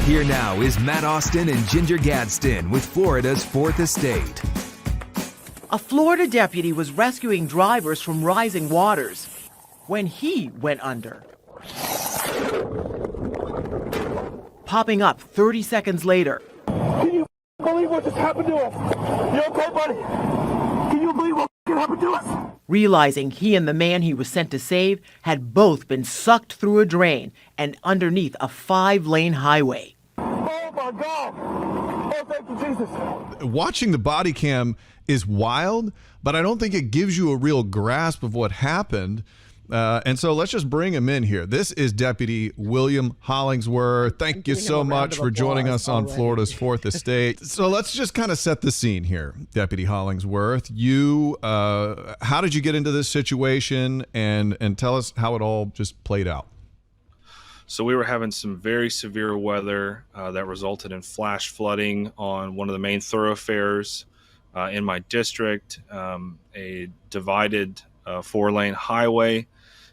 Here now is Matt Austin and Ginger Gadsden with Florida's Fourth Estate. A Florida deputy was rescuing drivers from rising waters when he went under. Popping up 30 seconds later. Can you believe what just happened to us? You okay, buddy? Can you believe what happened to us? Realizing he and the man he was sent to save had both been sucked through a drain and underneath a 5-lane highway. Oh my God! Oh, thank you, Jesus. Watching the body cam is wild, but I don't think it gives you a real grasp of what happened. And so let's just bring him in here. This is Deputy William Hollingsworth. Thank you so much for joining us on Florida's Fourth Estate. So let's just kind of set the scene here, Deputy Hollingsworth. You, how did you get into this situation, and tell us how it all just played out? So we were having some very severe weather that resulted in flash flooding on one of the main thoroughfares in my district, a divided 4-lane highway,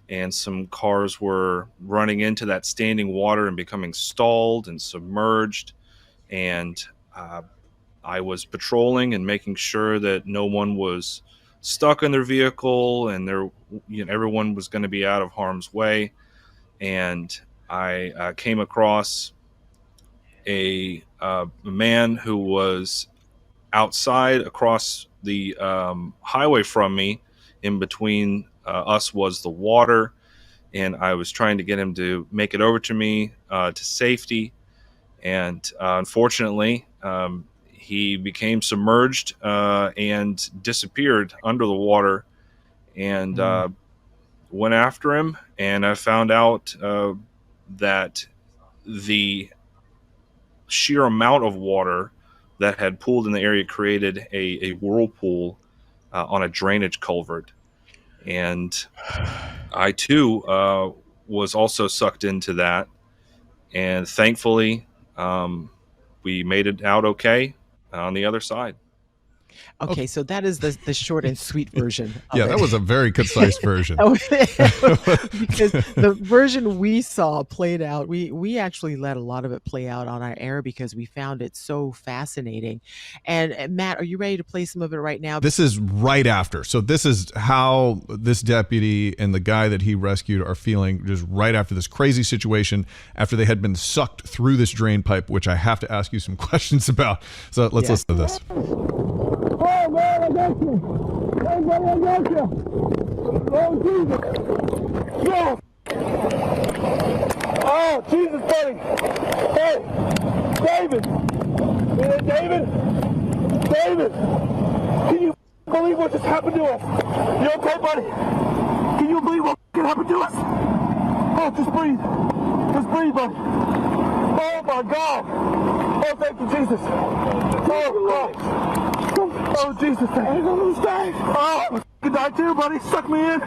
and some cars were running into that standing water and becoming stalled and submerged. And I was patrolling and making sure that no one was stuck in their vehicle and everyone was going to be out of harm's way. And I came across a man who was outside across the highway from me. In between us was the water, and I was trying to get him to make it over to me to safety. And unfortunately, he became submerged and disappeared under the water. And went after him, and I found out that the sheer amount of water that had pooled in the area created a whirlpool on a drainage culvert. And I too was also sucked into that, and thankfully we made it out okay on the other side. Okay, so that is the short and sweet version of Yeah, it. that was a very concise version. Because the version we saw played out, we actually let a lot of it play out on our air because we found it so fascinating. And Matt, are you ready to play some of it right now? This is right after. So this is how this deputy and the guy that he rescued are feeling just right after this crazy situation, after they had been sucked through this drain pipe, which I have to ask you some questions about. So let's listen to this. Oh man, I got you. Hey buddy, I got you. Oh Jesus. Yes. Oh Jesus, buddy. Hey, David. Is it David? David. Can you believe what just happened to us? You okay, buddy? Can you believe what happened to us? Oh, just breathe. Just breathe, buddy. Oh my God. Oh, thank you, Jesus. Oh, God. Oh, Jesus, thank you. Oh, I died too, buddy. Suck me in.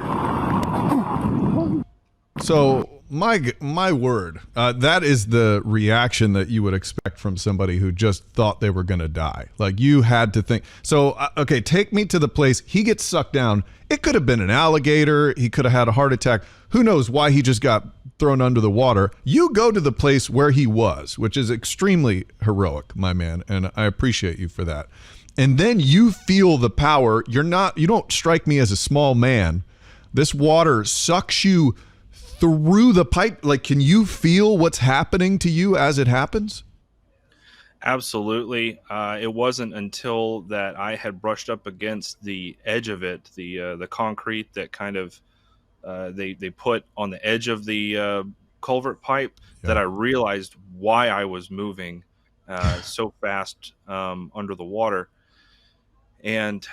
So my word, that is the reaction that you would expect from somebody who just thought they were going to die. Like, you had to think. So, okay, take me to the place. He gets sucked down. It could have been an alligator. He could have had a heart attack. Who knows why he just got thrown under the water. You go to the place where he was, which is extremely heroic, my man, and I appreciate you for that. And then you feel the power. You don't strike me as a small man. This water sucks you through the pipe. Like, can you feel what's happening to you as it happens? Absolutely. It wasn't until that I had brushed up against the edge of it, the concrete that kind of they put on the edge of the culvert pipe, that I realized why I was moving so fast under the water. And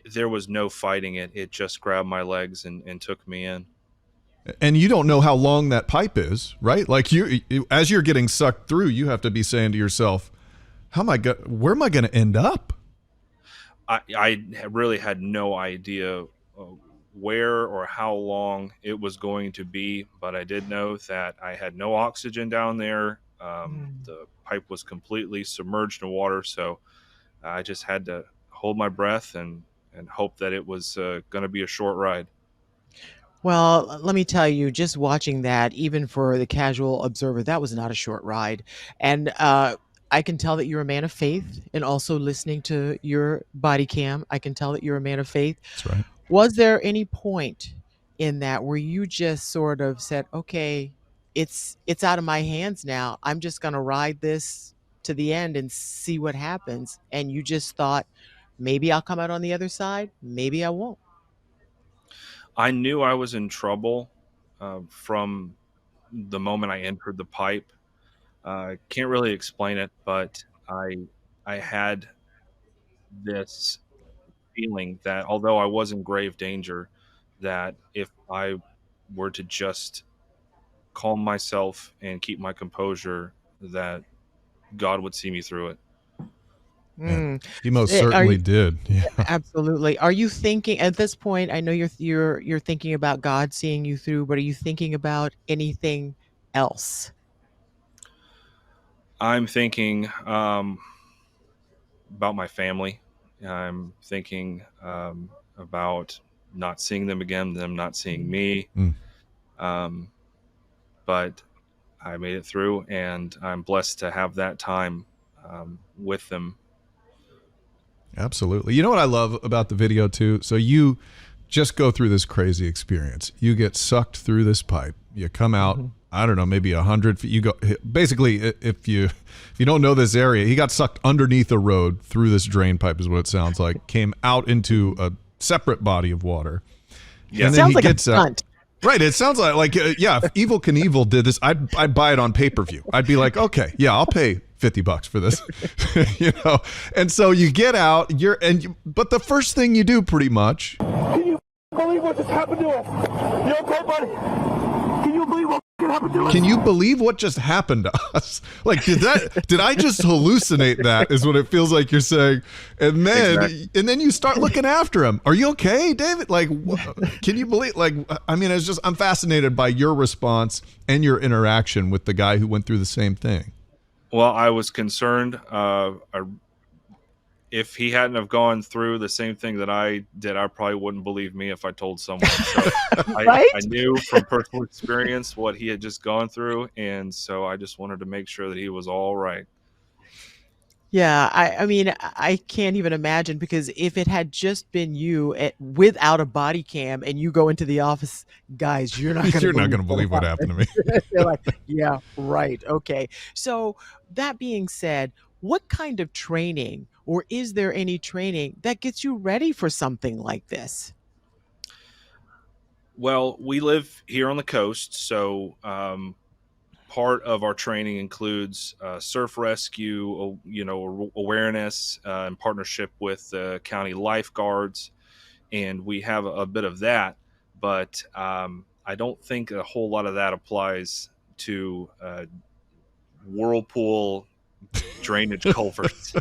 there was no fighting it. It just grabbed my legs and took me in. And you don't know how long that pipe is, right? Like, you as you're getting sucked through, you have to be saying to yourself, where am I going to end up? I really had no idea where or how long it was going to be, but I did know that I had no oxygen down there. The pipe was completely submerged in water, so I just had to hold my breath and hope that it was going to be a short ride. Well, let me tell you, just watching that, even for the casual observer, that was not a short ride. And I can tell that you're a man of faith, and also listening to your body cam, I can tell that you're a man of faith. That's right. Was there any point in that where you just sort of said, "Okay, it's out of my hands now. I'm just going to ride this to the end and see what happens." And you just thought, maybe I'll come out on the other side, maybe I won't. I knew I was in trouble from the moment I entered the pipe. Can't really explain it, but I had this feeling that although I was in grave danger, that if I were to just calm myself and keep my composure, that God would see me through it. And Mm. he most Are certainly you did. Yeah. absolutely? Are you thinking at this point? I know you're thinking about God seeing you through, but are you thinking about anything else? I'm thinking about my family. I'm thinking about not seeing them again, them not seeing me. Mm. Um, but I made it through, and I'm blessed to have that time with them. Absolutely. You know what I love about the video too? So you just go through this crazy experience. You get sucked through this pipe. You come out, I don't know, maybe 100 feet. You go basically if you don't know this area, he got sucked underneath a road through this drain pipe is what it sounds like. Came out into a separate body of water. Yeah. And then Sounds he like a gets stunt. Right. It sounds like yeah, if Evil Knievel did this, I'd buy it on pay-per-view. I'd be like, okay, yeah, I'll pay $50 for this, you know? And so you get out, but the first thing you do pretty much. Can you believe what just happened to us? You okay, buddy? Can you believe what happened to us? Can you believe what just happened to us? Like, did I just hallucinate that is what it feels like you're saying. And then you start looking after him. Are you okay, David? Like, can you believe, like, I mean, I'm fascinated by your response and your interaction with the guy who went through the same thing. Well, I was concerned. If he hadn't have gone through the same thing that I did, I probably wouldn't believe me if I told someone. So Right? I knew from personal experience what he had just gone through, and so I just wanted to make sure that he was all right. Yeah, I mean, I can't even imagine because if it had just been you without a body cam and you go into the office, guys, you're not You're not going going to believe what happened to me. They're like, yeah, right. Okay. So that being said, what kind of training, or is there any training that gets you ready for something like this? Well, we live here on the coast, so part of our training includes surf rescue, awareness in partnership with the county lifeguards, and we have a bit of that. But I don't think a whole lot of that applies to whirlpool drainage culverts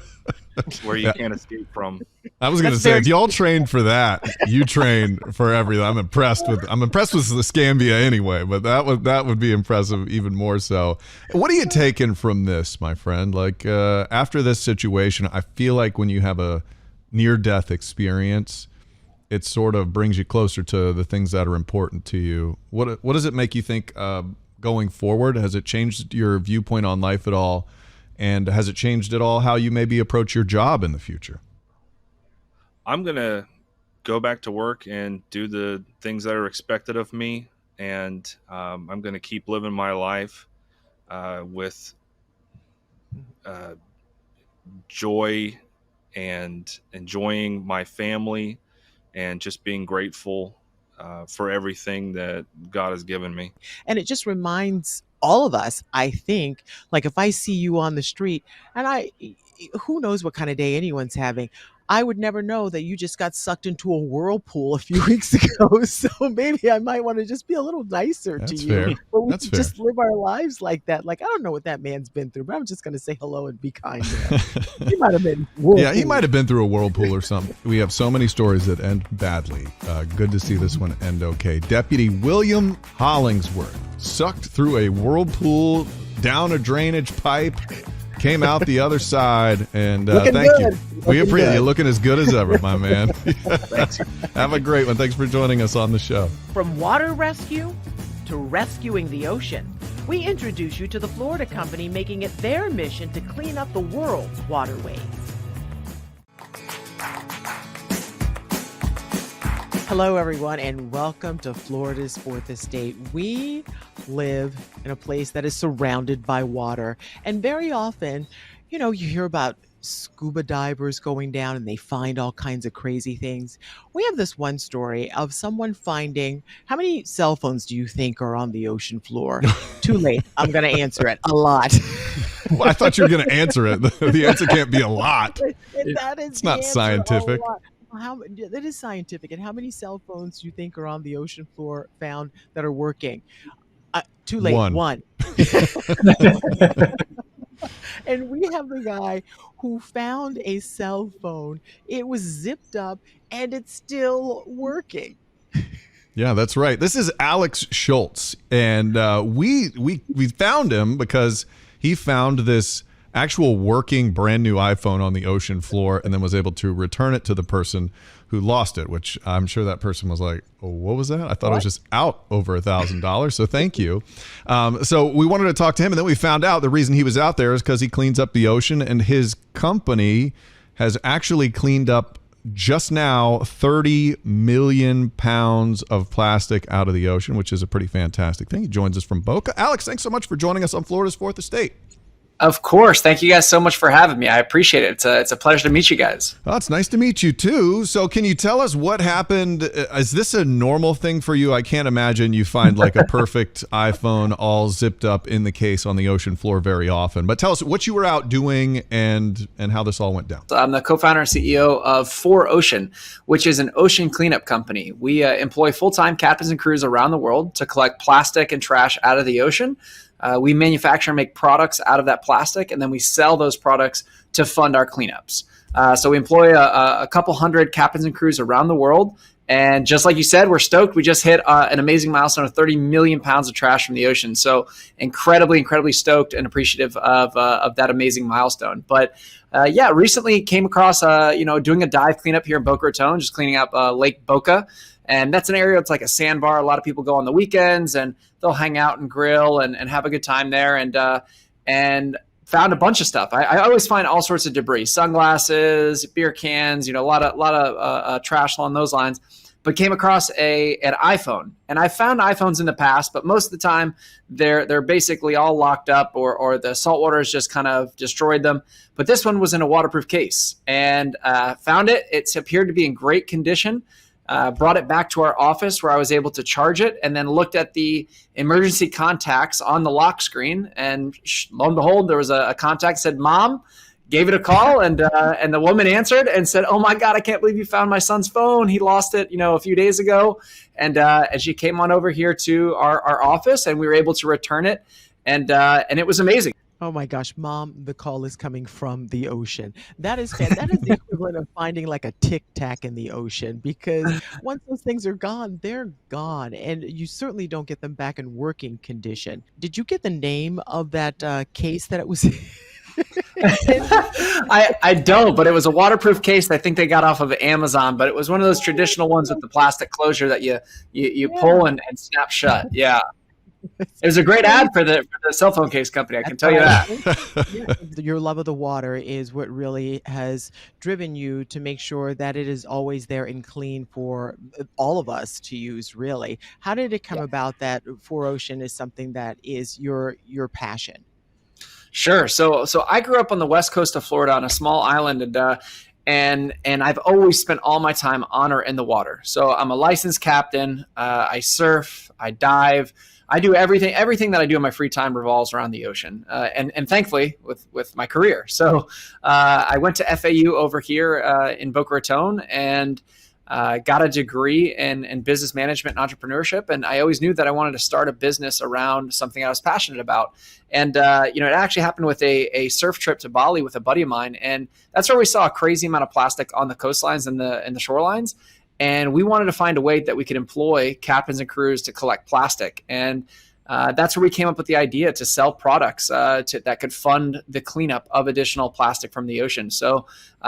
where you can't escape from. I was going to say, if y'all trained for that, you train for everything. I'm impressed with the Scambia anyway, but that would be impressive even more so. What are you taking from this, my friend? Like after this situation, I feel like when you have a near-death experience, it sort of brings you closer to the things that are important to you. What does it make you think going forward? Has it changed your viewpoint on life at all? And has it changed at all how you maybe approach your job in the future? I'm going to go back to work and do the things that are expected of me. And I'm going to keep living my life with joy and enjoying my family and just being grateful for everything that God has given me. And it just reminds all of us, I think, like if I see you on the street and who knows what kind of day anyone's having, I would never know that you just got sucked into a whirlpool a few weeks ago. So maybe I might want to just be a little nicer to That's you. fair. But we That's can fair. just live our lives like that. Like, I don't know what that man's been through, but I'm just going to say hello and be kind to him. He might have been. Yeah, he might have been through a whirlpool or something. We have so many stories that end badly. Good to see this one end okay. Deputy William Hollingsworth sucked through a whirlpool, down a drainage pipe, came out the other side, and Looking thank good. you. We Looking appreciate good. you looking as good as ever, my man. Have a great one. Thanks for joining us on the show. From water rescue to rescuing the ocean, we introduce you to the Florida company making it their mission to clean up the world's waterways. Hello, everyone, and welcome to Florida's Fourth Estate. We live in a place that is surrounded by water, and very often, you hear about scuba divers going down and they find all kinds of crazy things. We have this one story of someone finding, how many cell phones do you think are on the ocean floor? Too late. I'm going to answer it. A lot. Well, I thought you were going to answer it. The answer can't be a lot. It's not scientific. That is scientific. And how many cell phones do you think are on the ocean floor found that are working? Too late. One. And we have the guy who found a cell phone. It was zipped up and it's still working. Yeah, that's right. This is Alex Schulze, and we found him because he found this actual working brand new iPhone on the ocean floor and then was able to return it to the person who lost it, which I'm sure that person was like, oh, what was that? I thought it was just out over $1,000. So thank you. So we wanted to talk to him, and then we found out the reason he was out there is because he cleans up the ocean, and his company has actually cleaned up just now 30 million pounds of plastic out of the ocean, which is a pretty fantastic thing. He joins us from Boca. Alex, thanks so much for joining us on Florida's Fourth Estate. Of course. Thank you guys so much for having me. I appreciate it. It's a pleasure to meet you guys. Oh, it's nice to meet you too. So can you tell us what happened? Is this a normal thing for you? I can't imagine you find like a perfect iPhone all zipped up in the case on the ocean floor very often. But tell us what you were out doing and how this all went down. So I'm the co-founder and CEO of 4Ocean, which is an ocean cleanup company. We employ full-time captains and crews around the world to collect plastic and trash out of the ocean. We manufacture and make products out of that plastic, and then we sell those products to fund our cleanups. So we employ a couple hundred captains and crews around the world. And just like you said, we're stoked. We just hit an amazing milestone of 30 million pounds of trash from the ocean. So incredibly stoked and appreciative of that amazing milestone. But recently came across, doing a dive cleanup here in Boca Raton, just cleaning up Lake Boca. And that's an area that's like a sandbar. A lot of people go on the weekends and they'll hang out and grill and have a good time there. And found a bunch of stuff. I always find all sorts of debris, sunglasses, beer cans, a lot of trash along those lines. But came across an iPhone. And I found iPhones in the past, but most of the time they're basically all locked up or the salt water has just kind of destroyed them. But this one was in a waterproof case and found it. It appeared to be in great condition. Brought it back to our office where I was able to charge it and then looked at the emergency contacts on the lock screen. And lo and behold, there was a contact that said, Mom, gave it a call. And the woman answered and said, oh my God, I can't believe you found my son's phone. He lost it, a few days ago. And she came on over here to our office and we were able to return it. And it was amazing. Oh my gosh, Mom, the call is coming from the ocean. That is the equivalent of finding like a Tic Tac in the ocean, because once those things are gone, they're gone. And you certainly don't get them back in working condition. Did you get the name of that case that it was in? I don't, but it was a waterproof case. I think they got off of Amazon, but it was one of those traditional ones with the plastic closure that you pull and snap shut. Yeah. It was a great ad for the cell phone case company. I can tell you that. Your love of the water is what really has driven you to make sure that it is always there and clean for all of us to use, really. How did it come about that 4Ocean is something that is your passion? Sure. So I grew up on the west coast of Florida on a small island, and I've always spent all my time on or in the water. So I'm a licensed captain. I surf, I dive. I do everything that I do in my free time revolves around the ocean, and thankfully with my career. So I went to FAU over here in Boca Raton and got a degree in business management and entrepreneurship. And I always knew that I wanted to start a business around something I was passionate about. And it actually happened with a surf trip to Bali with a buddy of mine, and that's where we saw a crazy amount of plastic on the coastlines and the shorelines. And we wanted to find a way that we could employ captains and crews to collect plastic. And That's where we came up with the idea to sell products that could fund the cleanup of additional plastic from the ocean. So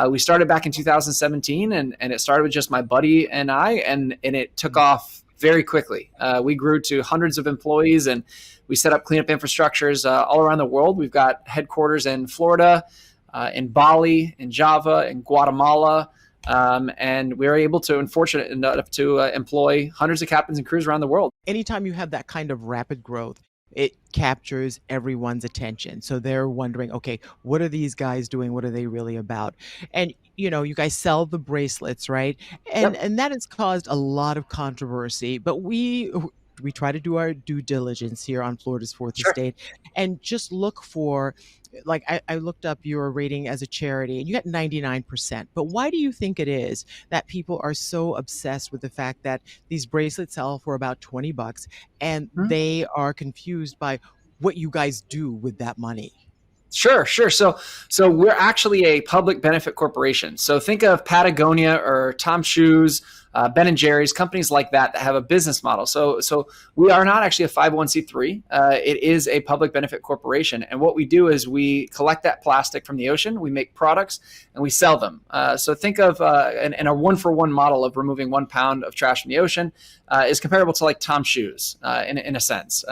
we started back in 2017, and it started with just my buddy and I, and it took off very quickly. We grew to hundreds of employees, and we set up cleanup infrastructures all around the world. We've got headquarters in Florida, in Bali, in Java, in Guatemala. And we were able to, and fortunate enough to employ hundreds of captains and crews around the world. Anytime you have that kind of rapid growth, it captures everyone's attention. So they're wondering, okay, what are these guys doing? What are they really about? And you guys sell the bracelets, right? And that has caused a lot of controversy, but we try to do our due diligence here on Florida's Fourth Estate and just look for, like, I looked up your rating as a charity and you got 99%. But why do you think it is that people are so obsessed with the fact that these bracelets sell for about $20 and they are confused by what you guys do with that money? Sure. So we're actually a public benefit corporation. So think of Patagonia or Tom Shoes, Ben and Jerry's, companies like that have a business model. So we are not actually a 501c3. It is a public benefit corporation. And what we do is we collect that plastic from the ocean, we make products, and we sell them. So think of in a one-for-one model of removing 1 pound of trash from the ocean is comparable to like Tom Shoes in a sense.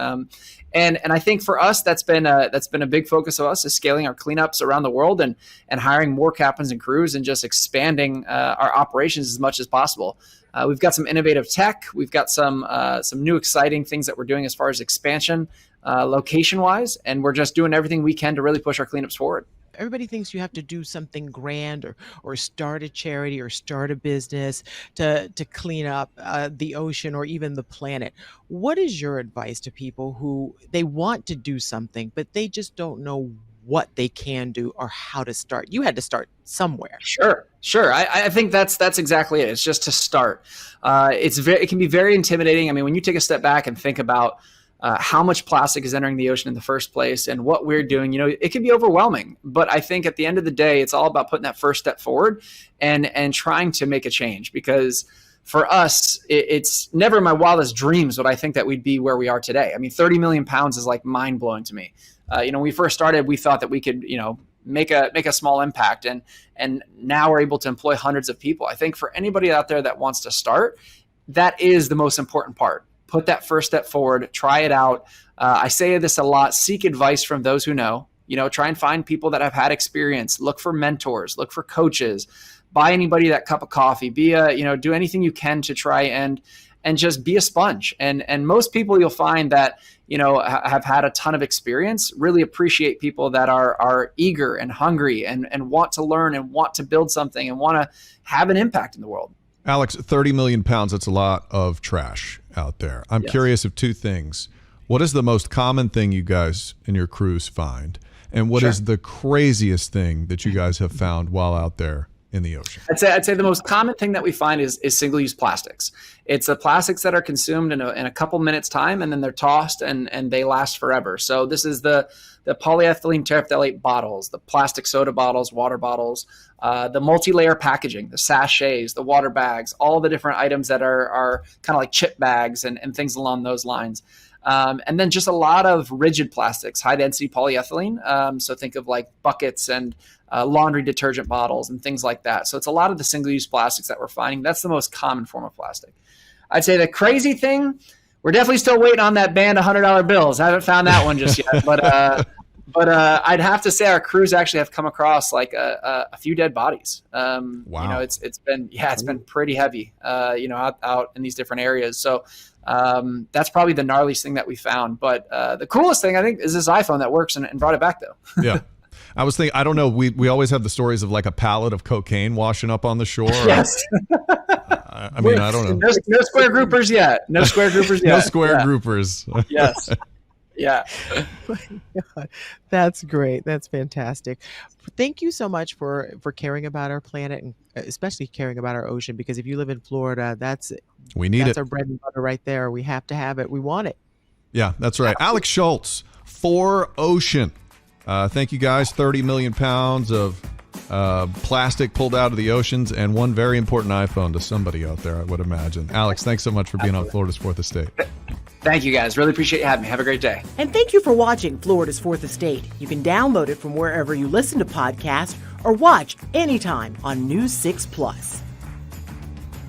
And I think for us, that's been a big focus of us, is scaling our cleanups around the world and hiring more captains and crews and just expanding our operations as much as possible. We've got some innovative tech. We've got some new exciting things that we're doing as far as expansion, location-wise, and we're just doing everything we can to really push our cleanups forward. Everybody thinks you have to do something grand or start a charity or start a business to clean up the ocean or even the planet. What is your advice to people who they want to do something, but they just don't know what they can do or how to start? You had to start somewhere. Sure. I think that's exactly it. It's just to start. It can be very intimidating. I mean, when you take a step back and think about how much plastic is entering the ocean in the first place and what we're doing, it can be overwhelming. But I think at the end of the day, it's all about putting that first step forward and trying to make a change. Because for us, it's never in my wildest dreams would I think that we'd be where we are today. I mean, 30 million pounds is like mind blowing to me. When we first started, we thought that we could, make a small impact, and now we're able to employ hundreds of people. I think for anybody out there that wants to start, that is the most important part. Put that first step forward, try it out. I say this a lot, seek advice from those who know, try and find people that have had experience, look for mentors, look for coaches, buy anybody that cup of coffee, do anything you can to try and just be a sponge. And most people you'll find that, have had a ton of experience really appreciate people that are eager and hungry and want to learn and want to build something and want to have an impact in the world. Alex, 30 million pounds, that's a lot of trash out there. I'm curious of two things. What is the most common thing you guys and your crews find? And what is the craziest thing that you guys have found while out there in the ocean? I'd say the most common thing that we find is single-use plastics. It's the plastics that are consumed in a couple minutes time, and then they're tossed and they last forever. So this is the polyethylene terephthalate bottles, the plastic soda bottles, water bottles, the multi-layer packaging, the sachets, the water bags, all the different items that are kind of like chip bags and things along those lines. And then just a lot of rigid plastics, high-density polyethylene. So think of like buckets and laundry detergent bottles and things like that. So it's a lot of the single-use plastics that we're finding. That's the most common form of plastic. I'd say the crazy thing, we're definitely still waiting on that band of $100 bills. I haven't found that one just yet, but I'd have to say our crews actually have come across like a few dead bodies. Wow. It's been pretty heavy, out in these different areas. So that's probably the gnarliest thing that we found. But the coolest thing I think is this iPhone that works and brought it back though. Yeah. I was thinking, I don't know, we always have the stories of like a pallet of cocaine washing up on the shore. Yes. I mean, I don't know. No square groupers yet. No square groupers yet. No square groupers. Yes. Yeah. That's great. That's fantastic. Thank you so much for caring about our planet and especially caring about our ocean, because if you live in Florida, that's our bread and butter right there. We have to have it. We want it. Yeah, that's right. Alex Schulze, 4Ocean. Thank you guys. 30 million pounds of plastic pulled out of the oceans and one very important iPhone to somebody out there, I would imagine. Alex, thanks so much for being on Florida's Fourth Estate. Thank you, guys. Really appreciate you having me. Have a great day. And thank you for watching Florida's Fourth Estate. You can download it from wherever you listen to podcasts or watch anytime on News 6 Plus.